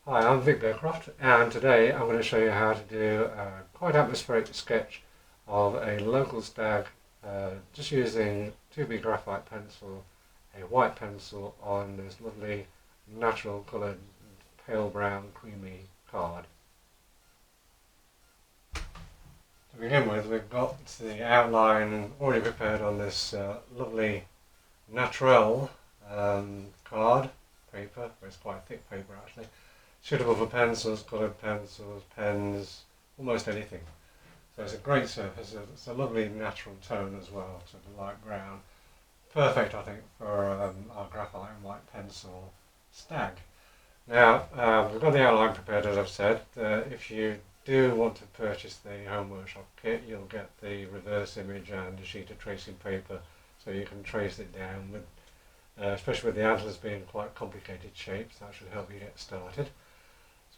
Hi, I'm Vic Bearcroft, and today I'm going to show you how to do a quite atmospheric sketch of a local stag just using 2B graphite pencil, a white pencil on this lovely natural coloured pale brown creamy card. To begin with, we've got the outline already prepared on this lovely natural card paper. It's quite thick paper actually. Suitable for pencils, coloured pencils, pens, almost anything. So it's a great surface. It's a lovely natural tone as well, sort of light brown. Perfect, I think, for our graphite and white pencil Stag. Now, we've got the outline prepared, as I've said. If you do want to purchase the home workshop kit, you'll get the reverse image and a sheet of tracing paper, so you can trace it down, with, especially with the antlers being quite complicated shapes. That should help you get started.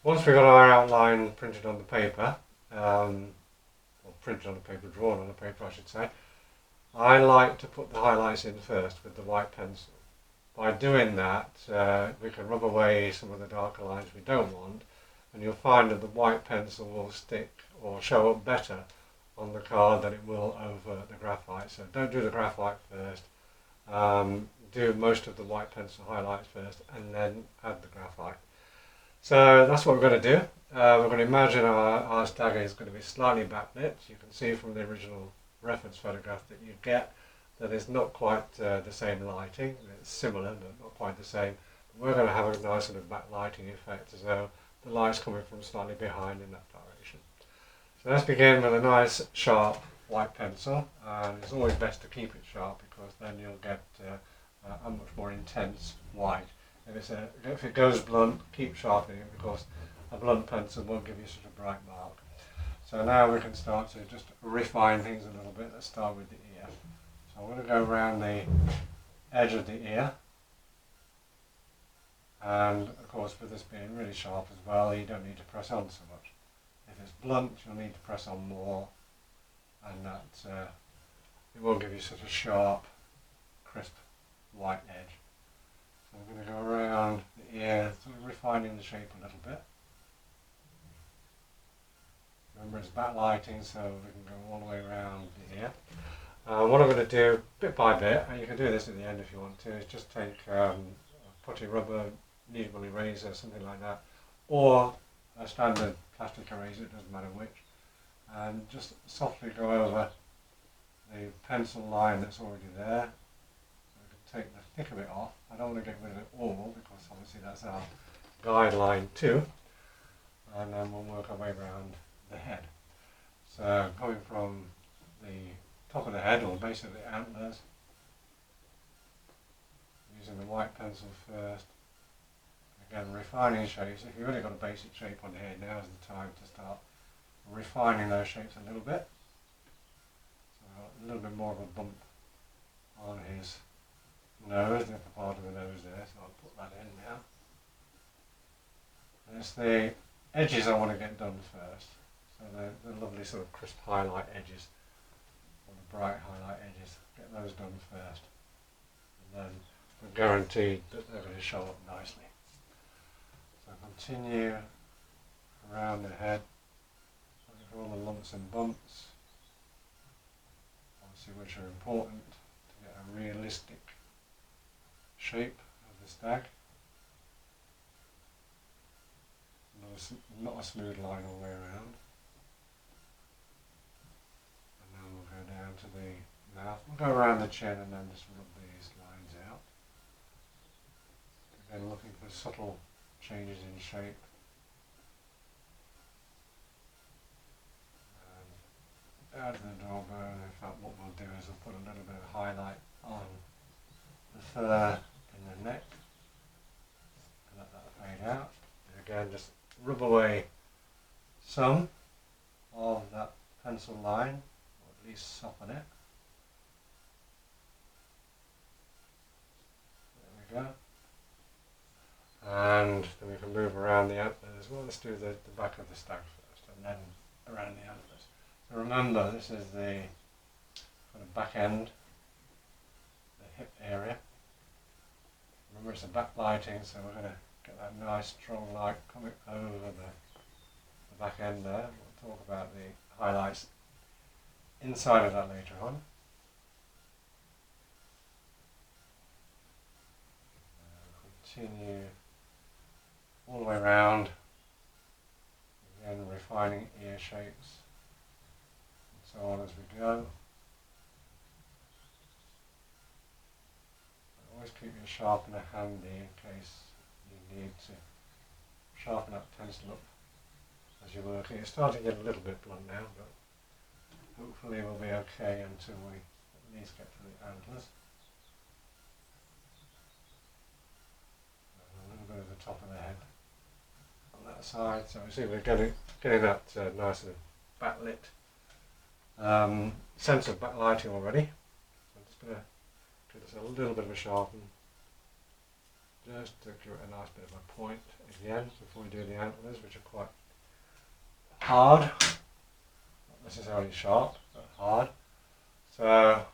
Once we've got our outline printed on the paper, or printed on the paper, drawn on the paper I should say, I like to put the highlights in first with the white pencil. By doing that, we can rub away some of the darker lines we don't want, and you'll find that the white pencil will stick or show up better on the card than it will over the graphite. So don't do the graphite first, do most of the white pencil highlights first and then add the graphite. So that's what we're going to do. We're going to imagine our stag is going to be slightly backlit. You can see from the original reference photograph that you get that it's not quite the same lighting. It's similar but not quite the same. But we're going to have a nice sort of backlighting effect as though the light's coming from slightly behind in that direction. So let's begin with a nice sharp white pencil, and it's always best to keep it sharp because then you'll get a much more intense white. If it goes blunt, keep sharpening it because a blunt pencil won't give you such a bright mark. So now we can start to just refine things a little bit. Let's start with the ear. So I'm going to go around the edge of the ear, and of course with this being really sharp as well, you don't need to press on so much. If it's blunt, you'll need to press on more, and that it won't give you such a sharp, crisp white edge. So I'm going to go around the ear, sort of refining the shape a little bit. Remember it's backlighting, so we can go all the way around the ear. What I'm going to do bit by bit, and you can do this at the end if you want to, is just take a putty rubber, kneadable eraser, something like that, or a standard plastic eraser, it doesn't matter which, and just softly go over the pencil line that's already there. Take the thick of it off. I don't want to get rid of it all because obviously that's our guideline too, and then we'll work our way around the head. So coming from the top of the head, or basically the antlers, using the white pencil first, again refining shapes. If you've already got a basic shape on the head, now is the time to start refining those shapes a little bit. So a little bit more of a bump on his nose, the upper part of the nose there, so I'll put that in now. And it's the edges I want to get done first, so the lovely sort of crisp highlight edges, or the bright highlight edges, get those done first, and then we're guaranteed that they're going to show up nicely. So continue around the head, looking for all the lumps and bumps, obviously which are important to get a realistic shape of the stag. Not a smooth line all the way around. And then we'll go down to the mouth. We'll go around the chin and then just rub these lines out. Again, looking for subtle changes in shape. And down to the jawbone. In fact, what we'll do is we'll put a little bit of highlight on the fur in the neck, and let that fade out. And again, just rub away some of that pencil line, or at least soften it. There we go. And then we can move around the antlers. Well, let's do the back of the stag first, and then around the antlers. So remember, this is the kind of back end, the hip area. Remember it's a backlighting, so we're going to get that nice strong light coming over the back end there. We'll talk about the highlights inside of that later on. Continue all the way around, again refining ear shapes and so on as we go. Always keep your sharpener handy in case you need to sharpen up pencil up as you're working. It's starting to get a little bit blunt now, but hopefully we'll be okay until we at least get to the antlers. And a little bit of the top of the head on that side. So you see we're getting that nice and backlit sense of backlighting already. So I'm just going to give this a little bit of a sharpen, just to give it a nice bit of a point again before we do the antlers, which are quite hard, not necessarily sharp, but hard. So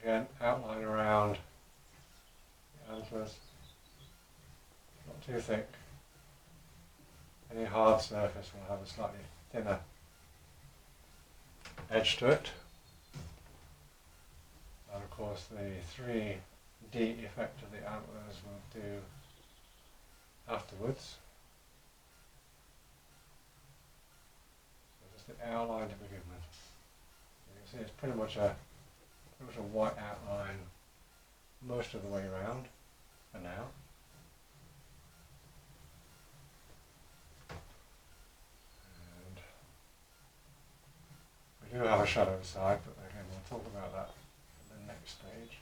again, outline around the antlers, not too thick. Any hard surface will have a slightly thinner edge to it. And of course the 3D effect of the antlers will do afterwards. So just the outline to begin with. You can see it's pretty much a white outline most of the way around for now. And we do have a shadow side, but again we'll talk about that at the next stage.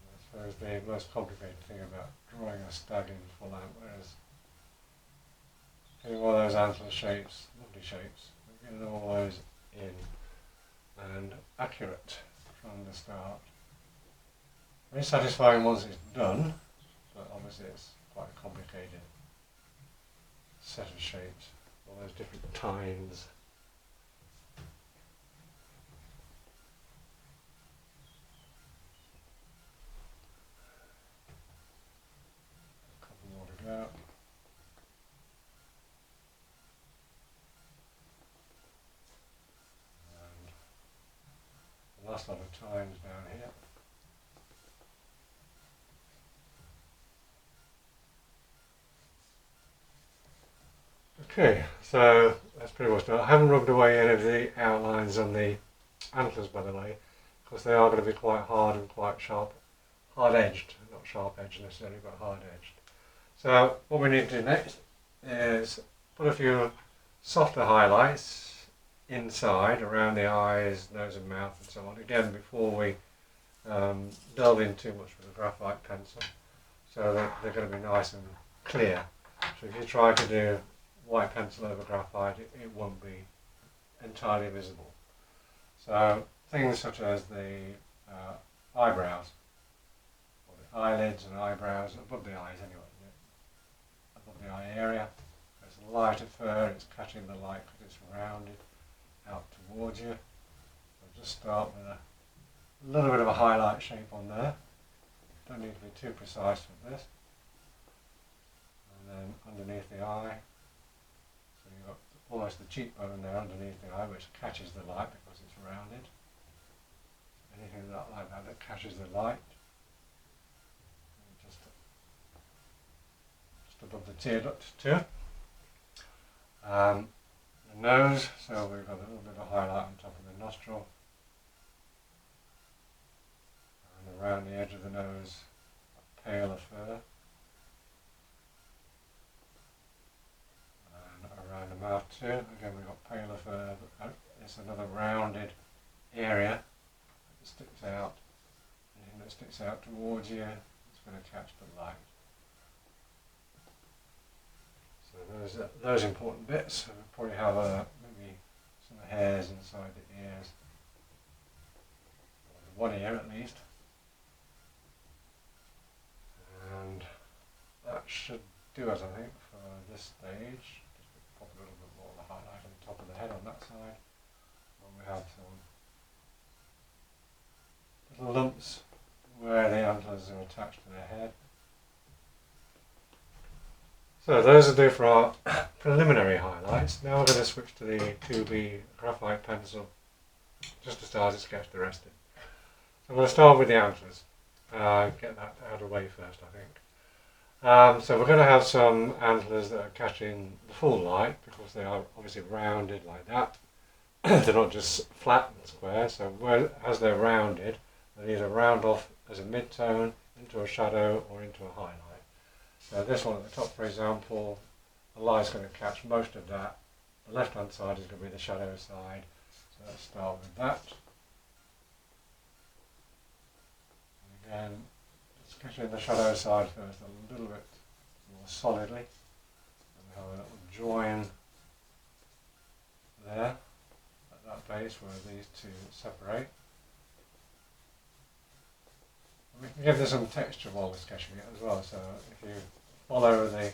I suppose the most complicated thing about drawing a stag in full antler is getting all those antler shapes, lovely shapes, getting all those in and accurate from the start. Very satisfying once it's done, but obviously it's quite a complicated set of shapes, all those different tines. A couple more to go. And the last lot of tines down here. Okay, so that's pretty much done. I haven't rubbed away any of the outlines on the antlers, by the way, because they are going to be quite hard and quite sharp, hard-edged, not sharp-edged necessarily, but hard-edged. So what we need to do next is put a few softer highlights inside, around the eyes, nose and mouth and so on, again before we delve in too much with the graphite pencil, so that they're going to be nice and clear. So if you try to do white pencil over graphite, it won't be entirely visible. So things such as the eyebrows, or the eyelids and eyebrows, above the eyes anyway, above the eye area. It's lighter fur, it's catching the light because it's rounded out towards you. So just start with a little bit of a highlight shape on there. Don't need to be too precise with this. And then underneath the eye, so you've got almost the cheekbone there underneath the eye, which catches the light because it's rounded. Anything like that that catches the light. Just above the tear duct too. The nose, so we've got a little bit of highlight on top of the nostril. And around the edge of the nose, paler fur. Around the mouth too, again we've got paler fur, but it's another rounded area that sticks out. Anything that sticks out towards you, it's going to catch the light. So those important bits. We'll probably have maybe some hairs inside the ears, or one ear at least. should do us, I think, for this stage. Just pop a little bit more of the highlight on the top of the head on that side. And we have some little lumps where the antlers are attached to their head. So those will do for our preliminary highlights. Now we're going to switch to the 2B graphite pencil just to start to sketch the rest in. So I'm going to start with the antlers. Get that out of the way first, I think. So we're going to have some antlers that are catching the full light because they are obviously rounded like that. They're not just flat and square, so as they're rounded, they either round off as a mid-tone, into a shadow, or into a highlight. So this one at the top, for example, the light's going to catch most of that. The left-hand side is going to be the shadow side. So let's start with that. And again, sketching the shadow side first a little bit more solidly. And we have a little join there at that base where these two separate. We can give this some texture while we're sketching it as well, so if you follow the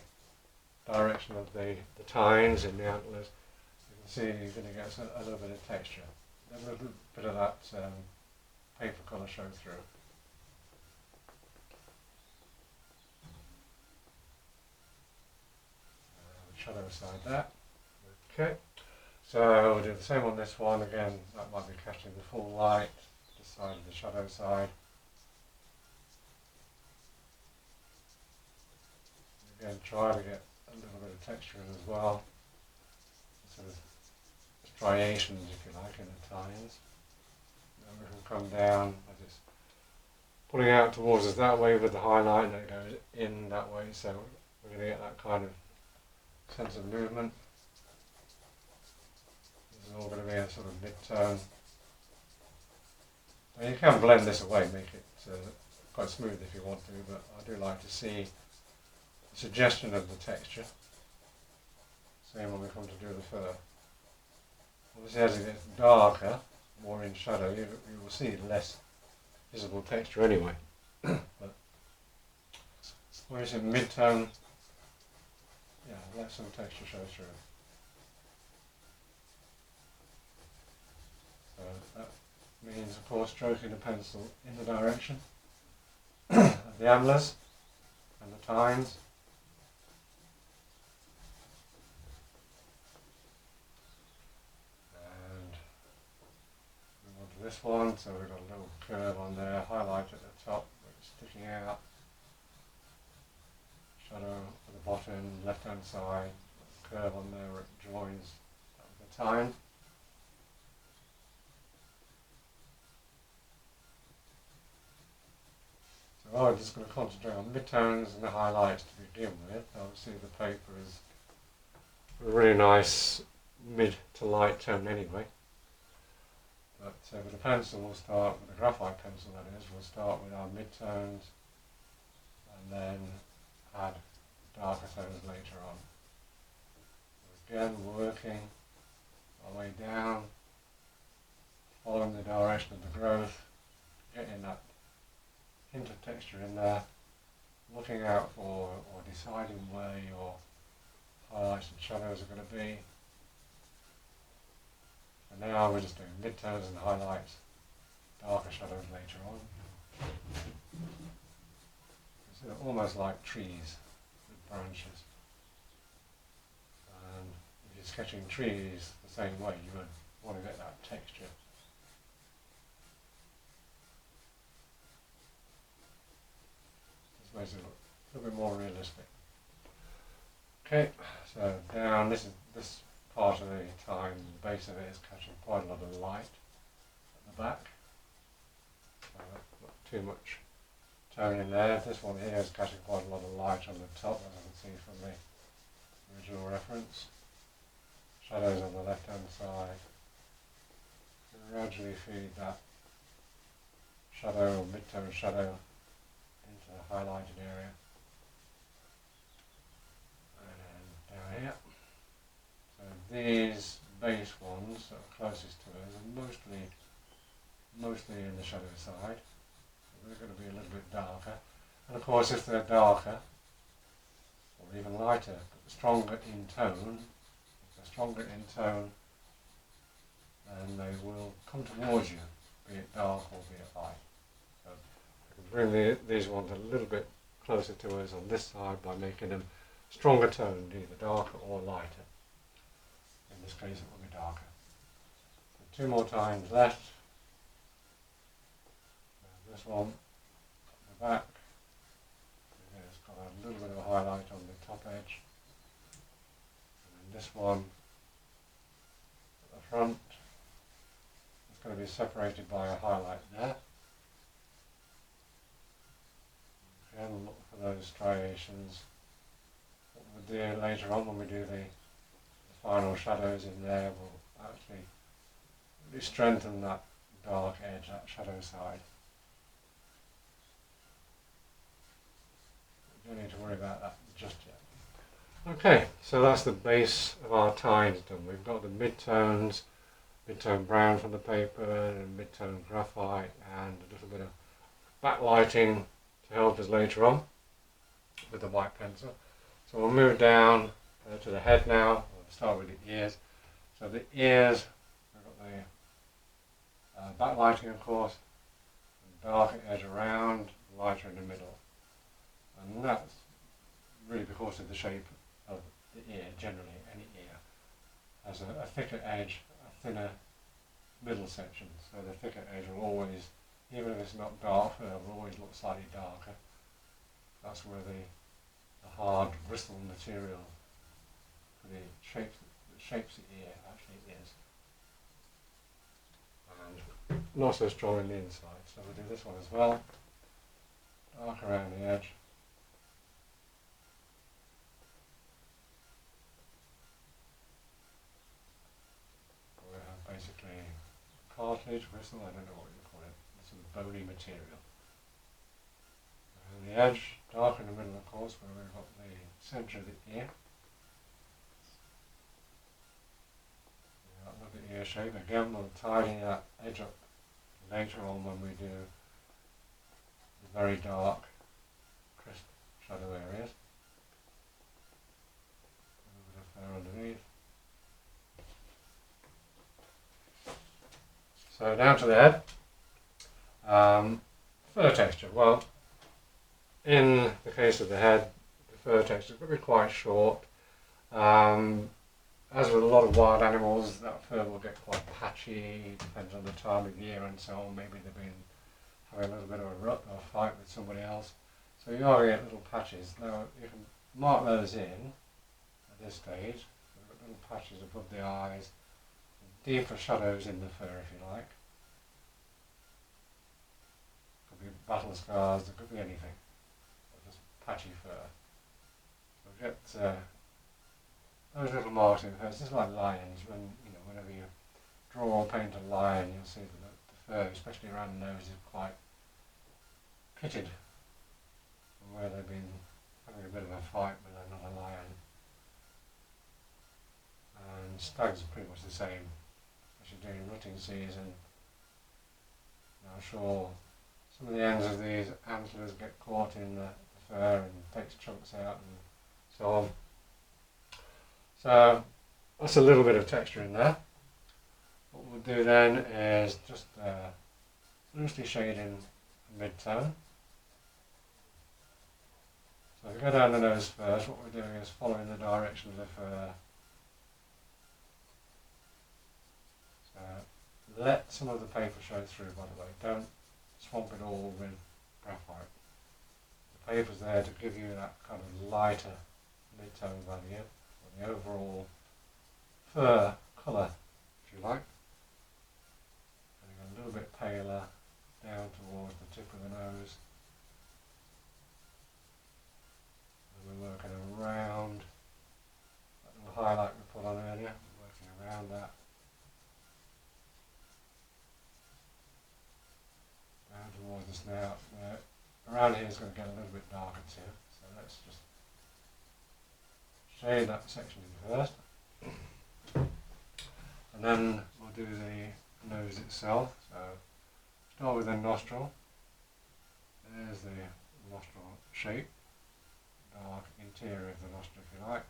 direction of the tines in the antlers, you can see you're going to get a little bit of texture. A little bit of that paper colour show through. Shadow side there. Okay, so we'll do the same on this one. Again, that might be catching the full light, this side of the shadow side. Again, try to get a little bit of texture in as well, sort of striations, if you like, in the tines. Then we can come down as it's pulling out towards us that way with the highlight, and it goes in that way, so we're going to get that kind of sense of movement. This is all going to be a sort of mid-tone. Now you can blend this away, make it quite smooth if you want to, but I do like to see suggestion of the texture. Same when we come to do the fur. Obviously as it gets darker, more in shadow, you will see less visible texture anyway. But where it's in mid-tone, yeah, let some texture show through. So that means, of course, stroking the pencil in the direction of the antlers and the tines. This one, so we've got a little curve on there, highlight at the top, sticking out, shadow at the bottom, left hand side, curve on there where it joins at the tine. So I'm just going to concentrate on mid-tones and the highlights to begin with. Obviously the paper is a really nice mid to light tone anyway. But with the pencil, we'll start with the graphite pencil, that is, we'll start with our mid-tones and then add darker tones later on. Again, working our way down, following the direction of the growth, getting that hint of texture in there, looking out for or deciding where your highlights and shadows are going to be. And now we're just doing mid-tones and highlights, darker shadows later on. It's almost like trees with branches. And if you're sketching trees the same way, you would want to get that texture. This makes it look a little bit more realistic. Okay, so down, this part of the tine, the base of it is catching quite a lot of light at the back. Not too much tone in there. This one here is catching quite a lot of light on the top, as I can see from the original reference. Shadows on the left hand side. Gradually feed that shadow or mid-tone shadow into the highlighted area. And down here. So these base ones that are closest to us are mostly in the shadow side. They're going to be a little bit darker. And of course, if they're darker, or even lighter, but stronger in tone. If they're stronger in tone, then they will come towards you, be it dark or be it light. So I can bring these ones a little bit closer to us on this side by making them stronger toned, either darker or lighter. In this case it will be darker. So 2 more times left. This one, the back, it's got a little bit of a highlight on the top edge. And then this one at the front, it's going to be separated by a highlight there. Again, look for those striations. What we'll do later on when we do the final shadows in there, will actually really strengthen that dark edge, that shadow side. You don't need to worry about that just yet. Okay, so that's the base of our tines done. We've got the mid-tones, mid-tone brown from the paper, and mid-tone graphite, and a little bit of backlighting to help us later on with the white pencil. So we'll move down to the head now. We'll start with the ears. So the ears, we've got the backlighting, of course, darker edge around, lighter in the middle. And that's really because of the shape of the ear. Generally, any ear has a thicker edge, a thinner middle section. So the thicker edge will always, even if it's not dark, it will always look slightly darker. That's where the hard bristle material for the shape that shapes the ear actually is. And not so strong on the inside. So we'll do this one as well. Dark around the edge. Basically cartilage, bristle, I don't know what you call it, it's a bony material. And the edge, dark in the middle of course, where we've got the centre of the ear. Look at the ear shape, again we'll tidy that edge up later on when we do the very dark, crisp shadow areas. A little bit of there underneath. So down to the head. Fur texture. Well, in the case of the head, the fur texture is going to be quite short. As with a lot of wild animals, that fur will get quite patchy, depends on the time of year and so on. Maybe they've been having a little bit of a rut or a fight with somebody else. So you are going to get little patches. Now you can mark those in at this stage. So we've got little patches above the eyes. Deeper shadows in the fur if you like. Could be battle scars, there could be anything. Or just patchy fur. So get those little marks in the fur. It's just like lions. Whenever you draw or paint a lion, you'll see that the fur, especially around the nose, is quite pitted. Where they've been having a bit of a fight with another lion. And stags are pretty much the same. During rutting season, I'm sure some of the ends of these antlers get caught in the fur and takes chunks out and so on. So that's a little bit of texture in there. What we'll do then is just loosely shading mid-tone. So if we go down the nose first, what we're doing is following the direction of the fur. Let some of the paper show through, by the way. Don't swamp it all with graphite. The paper's there to give you that kind of lighter mid-tone value, or the overall fur colour, if you like. And a little bit paler down towards the tip of the nose. And we're working around that little highlight we put on earlier, working around that. Towards us now. Around here is going to get a little bit darker too, so let's just shade that section in first, and then we'll do the nose itself. So start with the nostril. There's the nostril shape, dark dark interior of the nostril if you like.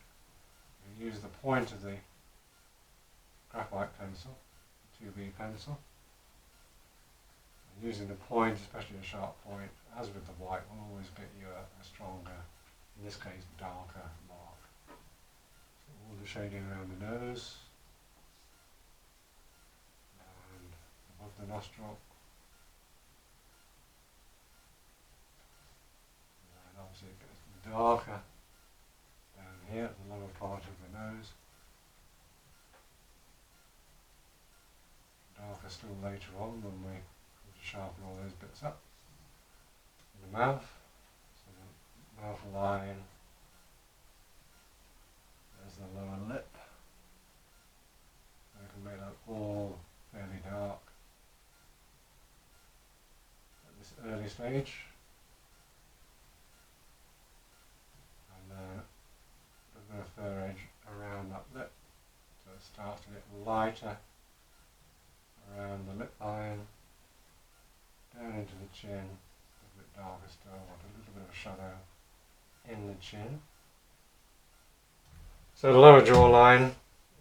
You use the point of the graphite pencil, 2B pencil. And using the point, especially a sharp point, as with the white, will always get you a stronger, in this case darker mark. So all the shading around the nose and above the nostril. And obviously it gets darker down here at the lower part of the nose. Darker still later on when we come to sharpen all those bits up. In the mouth, so the mouth line, there's the lower lip. So we can make that all fairly dark at this early stage. And then a bit of fur edge around that lip, so it starts to get lighter around the lip line, down into the chin, a bit darker still, want a little bit of shadow in the chin. So the lower jawline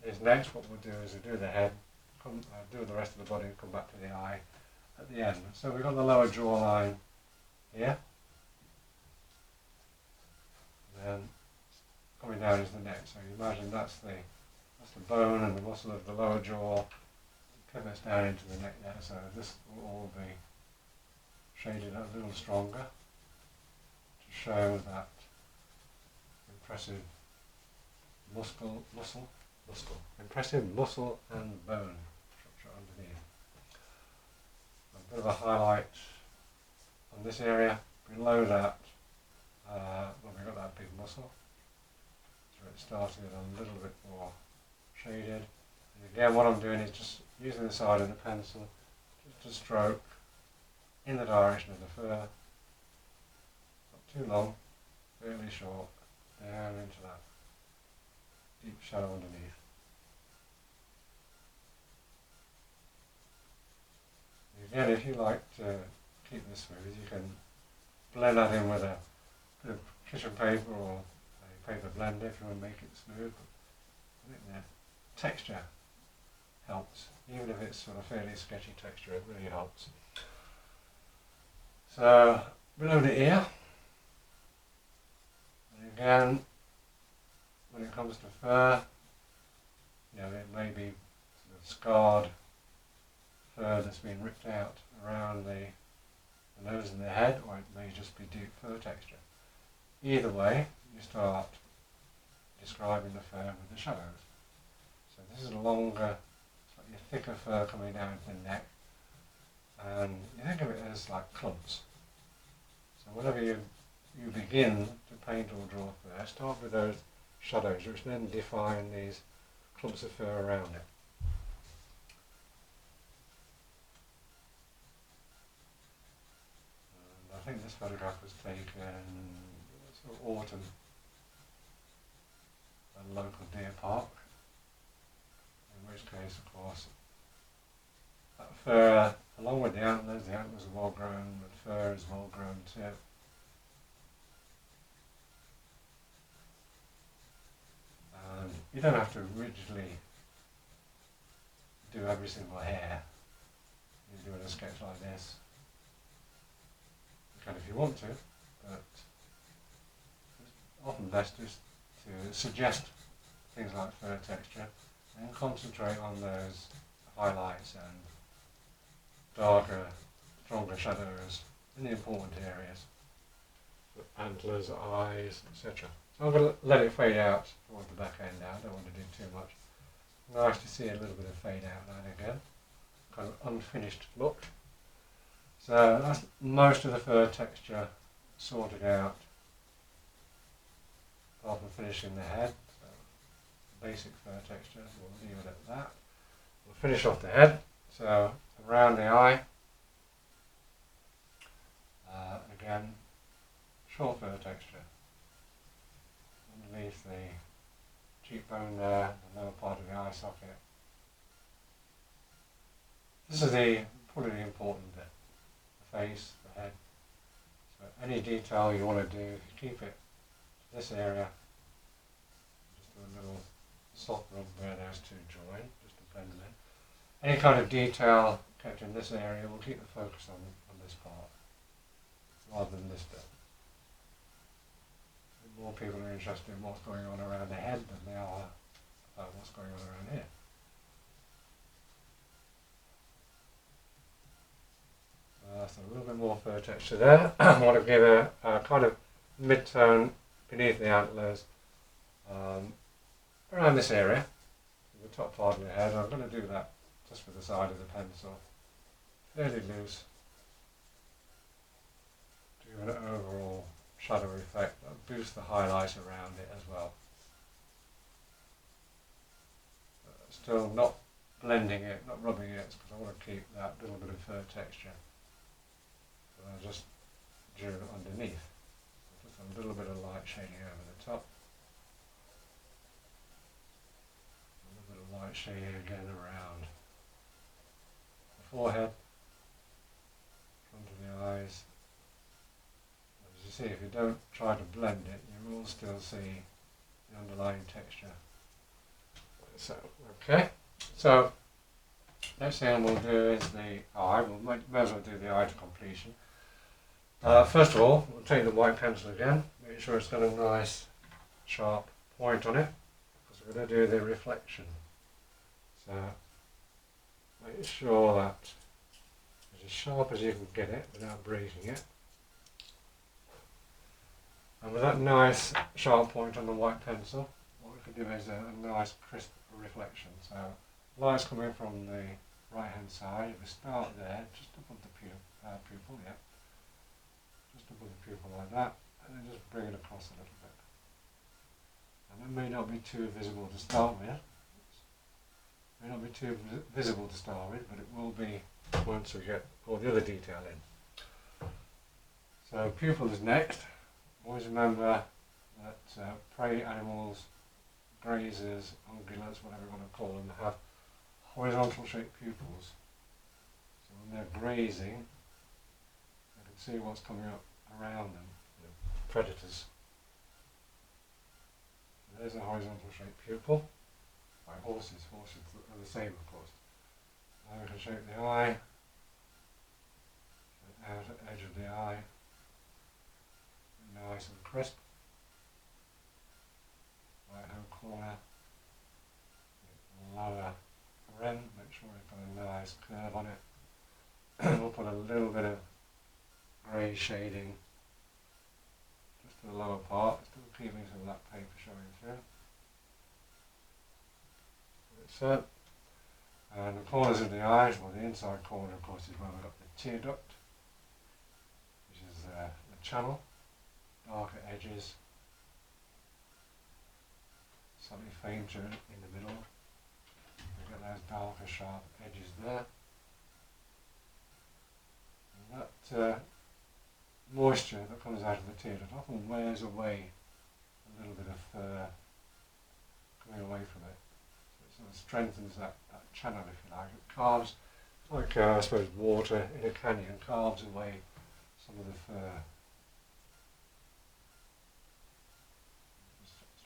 is next. What we'll do is we'll do the head, do the rest of the body and come back to the eye at the end. So we've got the lower jawline here, and then coming down is the neck. So you imagine that's the bone and the muscle of the lower jaw. Pivots down into the neck there, so this will all be shaded a little stronger to show that impressive impressive muscle and bone structure underneath. A bit of a highlight on this area. Below that, well, we've got that big muscle, so it started a little bit more shaded. And again, what I'm doing is just using the side of the pencil just to stroke in the direction of the fur, not too long, fairly short, down into that deep shadow underneath. Again, if you like to keep this smooth, you can blend that in with a bit of tissue paper or a paper blender if you want to make it smooth. But I think the texture helps. Even if it's sort of fairly sketchy texture, it really helps. So below the ear, and again, when it comes to fur, you know, it may be sort of scarred fur that's been ripped out around the nose and the head, or it may just be deep fur texture. Either way, you start describing the fur with the shadows. So this is a longer, slightly thicker fur coming down to the neck, and you think of it as like clumps. So whenever you begin to paint or draw fur, start with those shadows, which then define these clumps of fur around it. And I think this photograph was taken sort of autumn at a local deer park, in which case, of course, that fur, along with the antlers are well grown, the fur is well grown too. And you don't have to rigidly do every single hair. You do in a sketch like this. You can if you want to, but it's often best just to suggest things like fur texture and concentrate on those highlights and darker, stronger shadows in the important areas. Antlers, eyes, etc. So I'm going to let it fade out towards the back end now. I don't want to do too much. Nice to see a little bit of fade out now and again. Kind of unfinished look. So that's most of the fur texture sorted out, apart from finishing the head. So basic fur texture, we'll leave it at that. We'll finish off the head. So around the eye, again, short fur texture. Underneath the cheekbone there, the lower part of the eye socket. This is probably the important bit. The face, the head. So any detail you want to do, if you keep it this area, just do a little soft rub where those two join, just to blend them in. Any kind of detail kept in this area will keep the focus on this part, rather than this bit. More people are interested in what's going on around the head than they are what's going on around here. So a little bit more fur texture there. I want to give a kind of mid-tone beneath the antlers, around this area, the top part of the head. I'm going to do that just with the side of the pencil, fairly loose, to give an overall shadow effect that boosts the highlight around it as well. Still not blending it, not rubbing it, because I want to keep that little bit of fur texture. So I'll just do it underneath. Just a little bit of light shading over the top. A little bit of light shading again around the forehead, front of the eyes. As you see, if you don't try to blend it, you will still see the underlying texture. So, okay, so next thing we'll do is the eye. We'll may as well do the eye to completion. First of all, we'll take the white pencil again, make sure it's got a nice sharp point on it, because we're going to do the reflection. So make sure that it's as sharp as you can get it without breaking it. And with that nice sharp point on the white pencil, what we can do is a nice crisp reflection. So light's coming from the right hand side. We start there, just above the pupil, yeah. Just above the pupil like that, and then just bring it across a little bit. And it may not be too visible to start with. It may not be too visible to start with, but it will be once we get all the other detail in. So pupil is next. Always remember that prey animals, grazers, ungulates, whatever you want to call them, have horizontal shaped pupils. So when they're grazing, you can see what's coming up around them, the predators. So there's a horizontal shaped pupil. By horses are the same, of course. Now we can shape the eye, the outer edge of the eye, nice and crisp. Right hand corner, lower rim, make sure it's got a nice curve on it. We'll put a little bit of grey shading just to the lower part, still keeping some of that paper showing through. So, and the corners of the eyes, well, the inside corner, of course, is where we've got the tear duct, which is the channel, darker edges, slightly fainter in the middle. We get those darker, sharp edges there. And that moisture that comes out of the tear duct often wears away a little bit of fur coming away from it. So it sort of strengthens that channel, if you like. It carves, like I suppose water in a canyon, carves away some of the fur.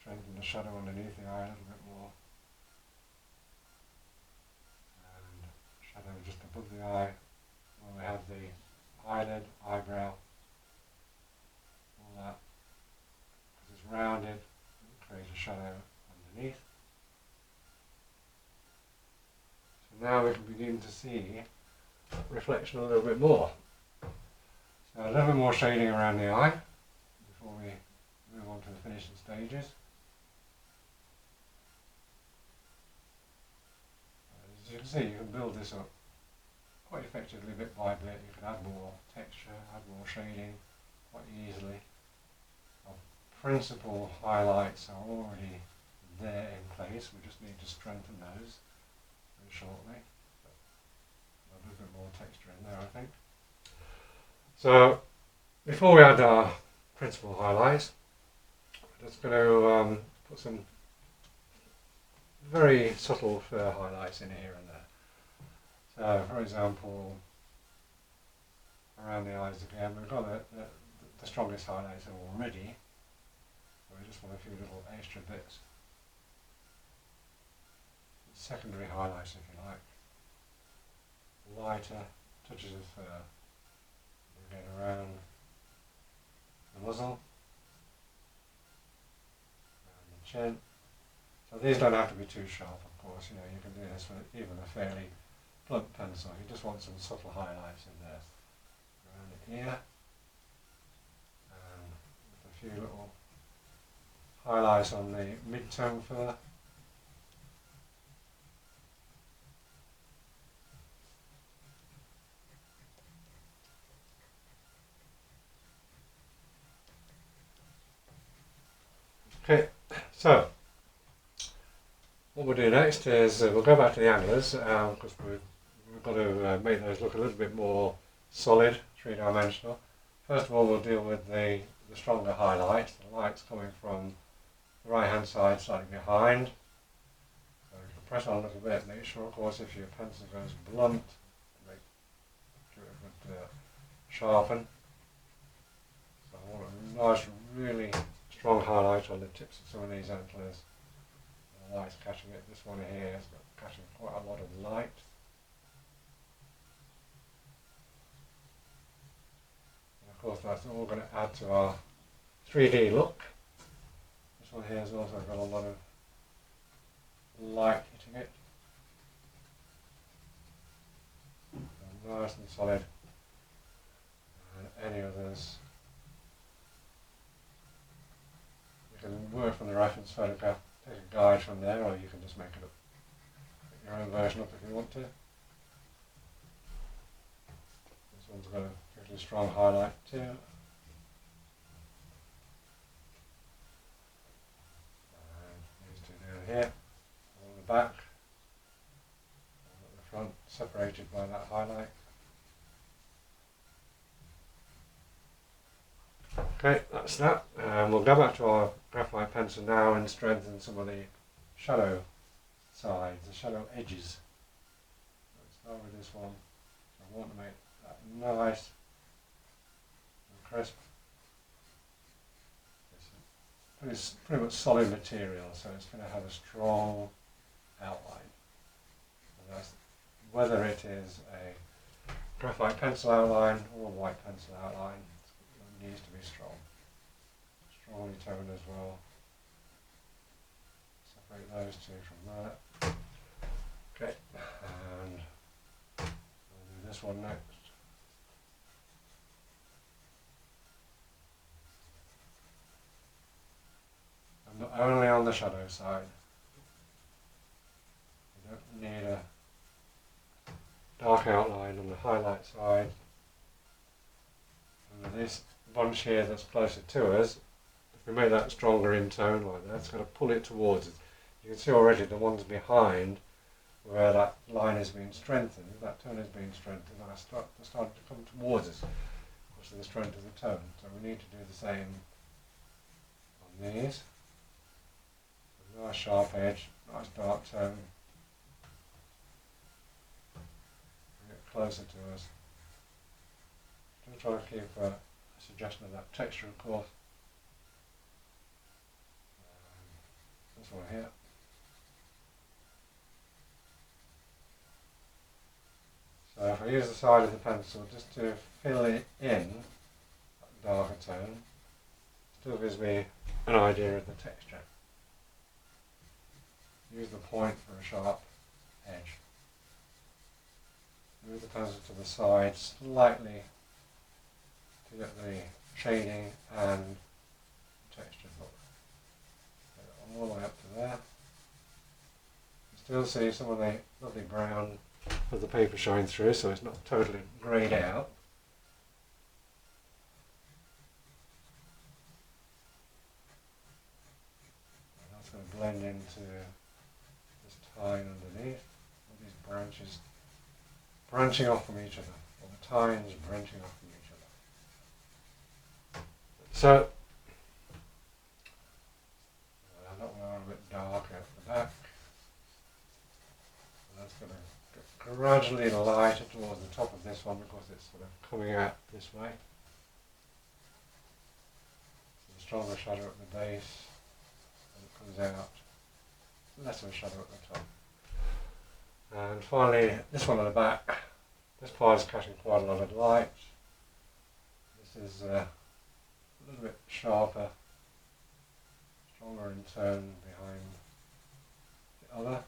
Strengthen the shadow underneath the eye a little bit more. And shadow just above the eye, where we have the eyelid, eyebrow, all that. Because it's rounded, it creates a shadow underneath. So now we can begin to see reflection a little bit more. So a little bit more shading around the eye before we move on to the finishing stages. As you can see, you can build this up quite effectively bit by bit. You can add more texture, add more shading quite easily. Our principal highlights are already there in place. We just need to strengthen those very shortly. But a little bit more texture in there, I think. So before we add our principal highlights, I'm just going to put some very subtle fur highlights in here and there. So, for example, around the eyes again, we've got the strongest highlights already. So just want a few little extra bits. Secondary highlights, if you like. Lighter touches of fur. Again around the muzzle, around the chin. So these don't have to be too sharp, of course. You know, you can do this with even a fairly blunt pencil. You just want some subtle highlights in there. Around the ear, and with a few little highlights on the mid-tone fur. Okay, so what we'll do next is we'll go back to the antlers because we've got to make those look a little bit more solid, three-dimensional. First of all, we'll deal with the stronger highlight. The light's coming from the right-hand side, slightly behind. So you can press on a little bit. Make sure, of course, if your pencil goes blunt, give it a good sharpen. So I want a nice, really strong highlight on the tips of some of these antlers. The light's catching it. This one here is catching quite a lot of light. And of course that's all going to add to our 3D look. This one here has also got a lot of light hitting it. So nice and solid. And any others, you can work from the reference photograph, take a guide from there, or you can just make it up, make your own version up if you want to. This one's got a particularly strong highlight too. And these two down here, on the back, and at the front, separated by that highlight. Okay, that's that. We'll go back to our graphite pencil now and strengthen some of the shadow sides, the shadow edges. Let's start with this one. I want to make that nice and crisp. It's pretty much solid material, so it's going to have a strong outline. And that's whether it is a graphite pencil outline or a white pencil outline. Needs to be strong, strongly toned as well. Separate those two from that. Okay, and we'll do this one next. And not only on the shadow side. You don't need a dark outline on the highlight side. And with this bunch here that's closer to us, if we make that stronger in tone like that, it's going to pull it towards us. You can see already the ones behind where that line is being strengthened, that tone is being strengthened, and they're starting to come towards us because of the strength of the tone. So we need to do the same on these. A nice sharp edge, nice dark tone. Bring it closer to us. Still try to keep suggestion of that texture, of course. This one here. So if I use the side of the pencil just to fill it in, that darker tone, still gives me an idea of the texture. Use the point for a sharp edge. Move the pencil to the side slightly to get the shading and texture look. All the way up to there. You still see some of the lovely brown of the paper showing through, so it's not totally greyed out. And that's going to blend into this tine underneath. All these branches branching off from each other, or the tines branching off from each other. So, I don't want a bit darker at the back. And that's going to get gradually lighter towards the top of this one because it's sort of coming out this way. So the stronger shadow at the base. and it comes out less of a shadow at the top. And finally, this one on the back. This part is catching quite a lot of light. This is a little bit sharper, stronger in tone behind the other.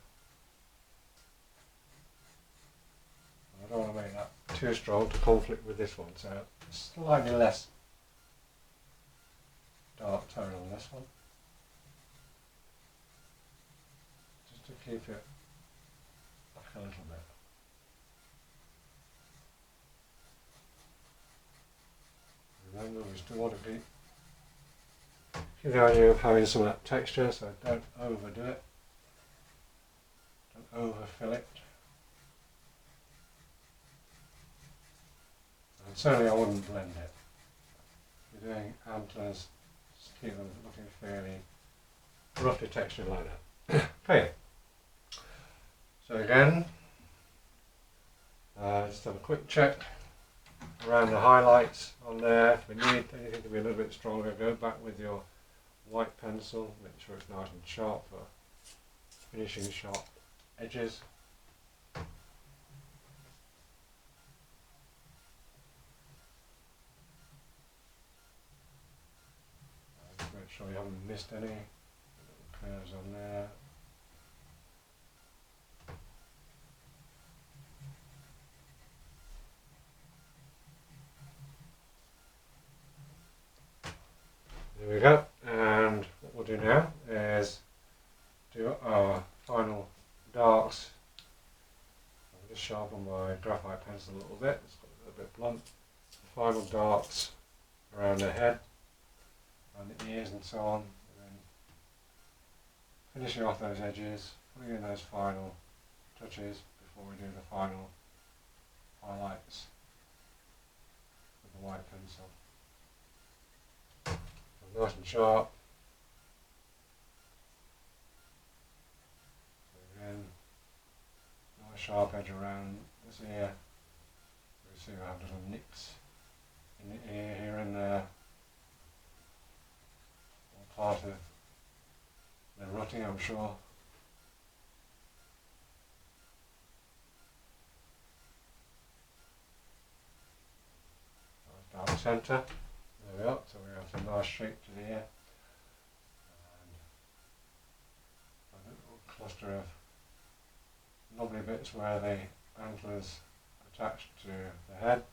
I don't want to make that too strong to conflict with this one, so slightly less dark tone on this one, just to keep it back a little bit. Remember, we still want to keep the idea of having some of that texture, so don't overdo it, don't overfill it. And certainly I wouldn't blend it. If you're doing antlers, just keep them looking fairly roughly textured like that. Okay, so again, just have a quick check around the highlights on there. If we need anything to be a little bit stronger, go back with your white pencil, make sure it's nice and sharp for finishing sharp edges. Make sure you haven't missed any little curves on there. There we go, and what we'll do now is do our final darks. I'll just sharpen my graphite pencil a little bit, it's got a little bit blunt. The final darks around the head, around the ears and so on, and then finishing off those edges, putting in those final touches before we do the final highlights with the white pencil. Nice and sharp. So again, nice sharp edge around this ear. You see I have little nicks in the ear here and there. All part of the rutting, I'm sure. Nice dark centre. There we are, so we have some nice shape to the ear, and a little cluster of knobbly bits where the antlers attached to the head.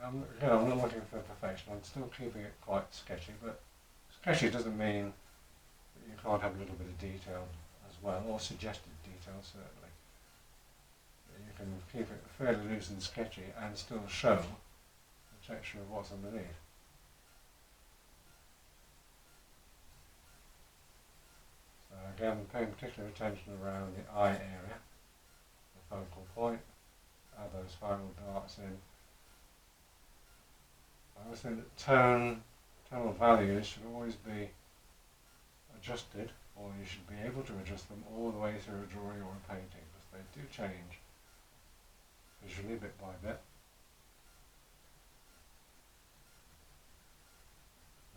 Again, I'm not looking for perfection, I'm still keeping it quite sketchy, but sketchy doesn't mean that you can't have a little bit of detail as well, or suggested detail certainly. You can keep it fairly loose and sketchy and still show the texture of what's underneath. So again, paying particular attention around the eye area, the focal point, add those final darts in. I always think that tonal values should always be adjusted, or you should be able to adjust them all the way through a drawing or a painting, because they do change visually bit by bit.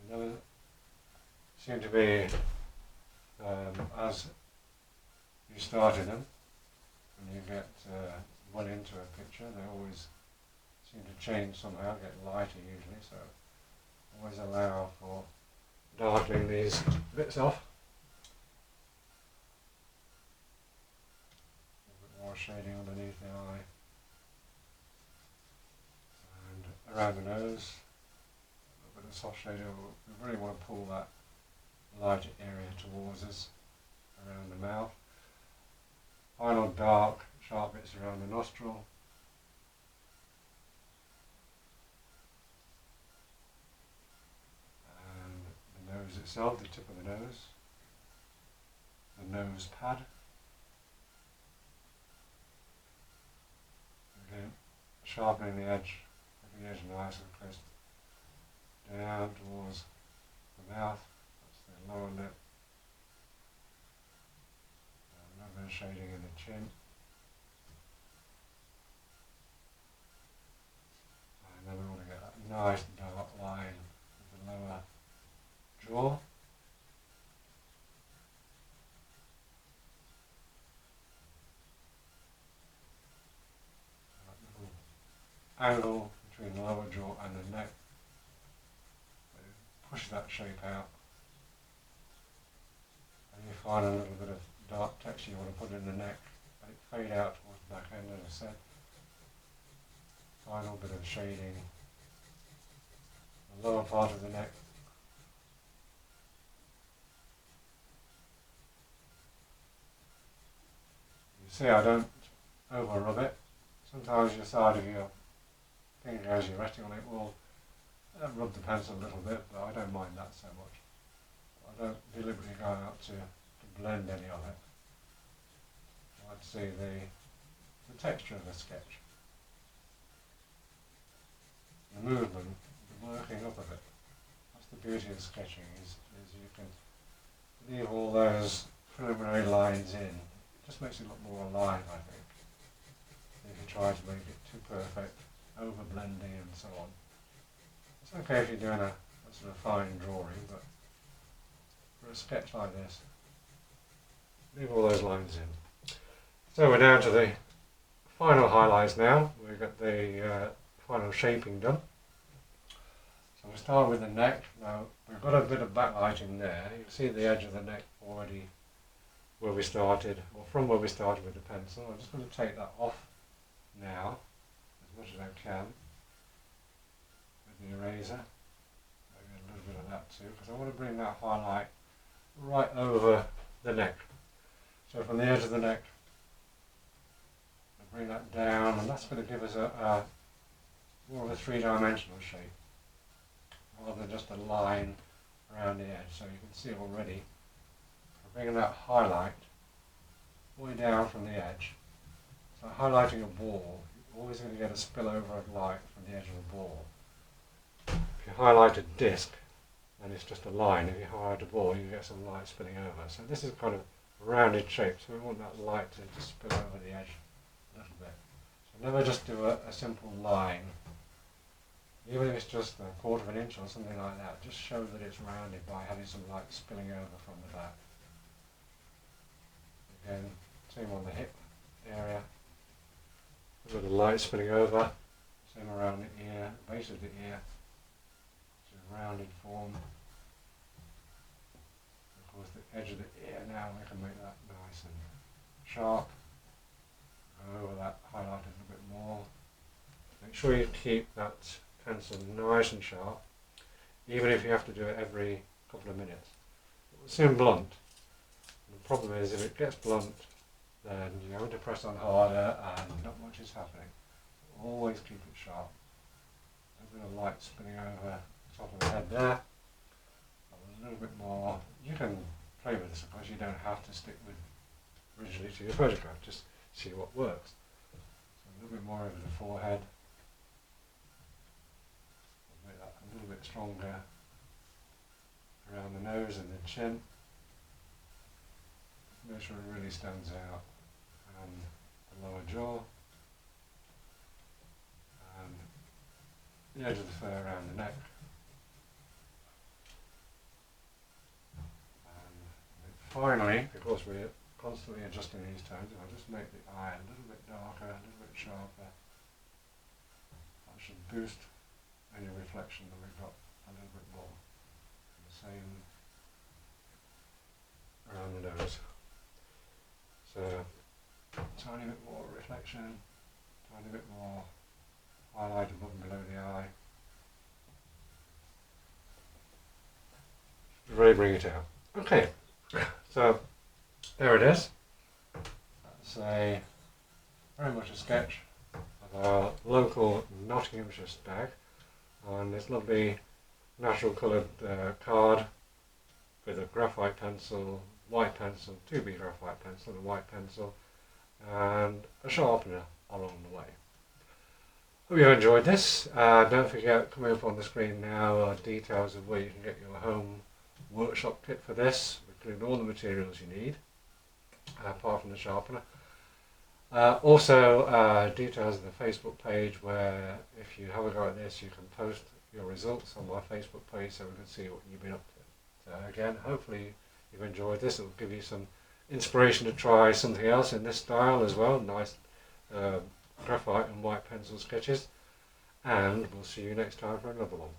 And those seem to be, as you started them, when you get well into a picture, they always seem to change somehow, get lighter usually, so always allow for darkening these bits off. A bit more shading underneath the eye. Around the nose, a little bit of soft shading. We really want to pull that lighter area towards us around the mouth. Final dark, sharp bits around the nostril. And the nose itself, the tip of the nose. The nose pad. Again, sharpening the edge. The edge nice and close down towards the mouth, that's the lower lip. A little bit of shading in the chin. And then we want to get that nice dark line jaw. Angle between the lower jaw and the neck. Push that shape out. And you find a little bit of dark texture you want to put in the neck. Let it fade out towards the back end, as I said. Final bit of shading. The lower part of the neck. You see I don't over rub it. Sometimes your side of your finger as you're resting on it will rub the pencil a little bit, but I don't mind that so much. I don't deliberately go out to blend any of it. I like to see the texture of the sketch. The movement, the working up of it. That's the beauty of sketching, is you can leave all those preliminary lines in. It just makes it look more alive, I think. If you try to make it too perfect, over blending and so on. It's okay if you're doing a sort of fine drawing, but for a sketch like this, leave all those lines in. So we're down to the final highlights now. We've got the final shaping done. So we'll start with the neck. Now we've got a bit of backlighting there. You can see the edge of the neck already where we started, or from where we started with the pencil. I'm just going to take that off now as much as I can with the eraser. Maybe a little bit of that too, because I want to bring that highlight right over the neck. So from the edge of the neck, I'll bring that down, and that's going to give us a more of a three-dimensional shape, rather than just a line around the edge. So you can see already, I'm bringing that highlight all the way down from the edge. So highlighting a ball, you're always going to get a spillover of light from the edge of the ball. If you highlight a disc, then it's just a line. If you highlight a ball, you get some light spilling over. So this is kind of a rounded shape, so we want that light to just spill over the edge a little bit. So never just do a simple line. Even if it's just a quarter of an inch or something like that, just show that it's rounded by having some light spilling over from the back. Again, same on the hip area. A little light spilling over, same around the ear, base of the ear. It's a rounded form. Of course, the edge of the ear now, we can make that nice and sharp. Go over that highlight a little bit more. Make sure you keep that pencil nice and sharp, even if you have to do it every couple of minutes. It will seem blunt. The problem is, if it gets blunt, then you're going to press on harder and not much is happening. Always keep it sharp. A bit of light spinning over the top of the head there. A little bit more. You can play with this, of course. You don't have to stick with rigidly to your photograph. Just see what works. So a little bit more over the forehead. Make that a little bit stronger around the nose and the chin. Make sure it really stands out. And the lower jaw. And the edge of the fur around the neck. And finally, because we're constantly adjusting these tones, I'll just make the eye a little bit darker, a little bit sharper. That should boost any reflection that we've got a little bit more. The same around the nose. So, tiny bit more reflection, tiny bit more highlight above and below the eye. Really bring it out. Okay, so there it is. That's very much a sketch of our local Nottinghamshire stag on this lovely natural coloured card with a graphite pencil, white pencil, 2B graphite pencil, a white pencil, and a sharpener along the way. Hope you enjoyed this. Don't forget, coming up on the screen now are details of where you can get your home workshop kit for this, including all the materials you need, apart from the sharpener. Also, details of the Facebook page where, if you have a go at this, you can post your results on my Facebook page so we can see what you've been up to. again, hopefully you've enjoyed this. It will give you some inspiration to try something else in this style as well. Nice graphite and white pencil sketches. And we'll see you next time for another one.